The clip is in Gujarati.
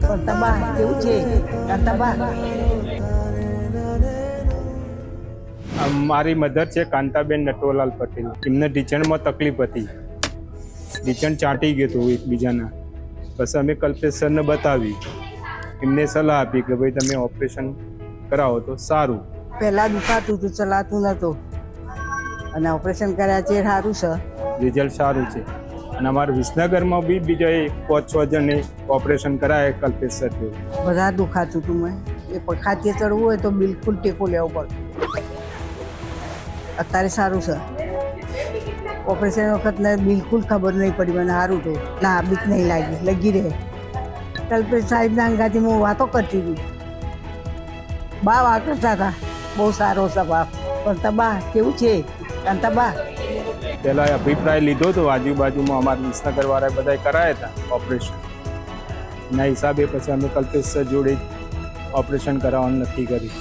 પણ તબા કેવું છે તબા? મારી મધર છે કાંતાબેન નટવરલાલ પટેલ. એમને ઢીંચણમાં તકલીફ હતી, ઢીંચણ ચાટી ગયું હતું એકબીજાના. બસ અમે કલ્પેશ સરને બતાવી, એમને સલાહ આપી કે ભાઈ તમે ઓપરેશન કરાવો તો સારું. પહેલા દુખાતું હતું, ચલાતું નતું, અને ઓપરેશન કર્યા છે સારું છે, રિઝલ્ટ સારું છે. અને અમારા વિસનગરમાં બી બીજા 5-6 જણે ઓપરેશન કરાય કલ્પેશ સર જોડે. બધા દુખાતું હતું. મેં એ પખાતીએ ચડવું હોય તો બિલકુલ ટેકો લેવો પડતો. અત્યારે સારું છે. ઓપરેશન વખત ને બિલકુલ ખબર નહીં પડી મને, સારું હતું. ના બીક નહીં લાગી, લગી રહે. કલ્પેશ સાહેબના અંગાથી હું વાતો કરતી હતી, બા વાત કરતા હતા, બહુ સારો છે બાપ. પણ તબા કેવું છે તબા? પહેલાં અભિપ્રાય લીધો હતો આજુબાજુમાં, અમારા વિસનગર વાળા બધા કરાયા હતા ઓપરેશન. એના હિસાબે પછી અમે કલ્પેશ સર જોડે ઓપરેશન કરાવવાનું નક્કી કર્યું.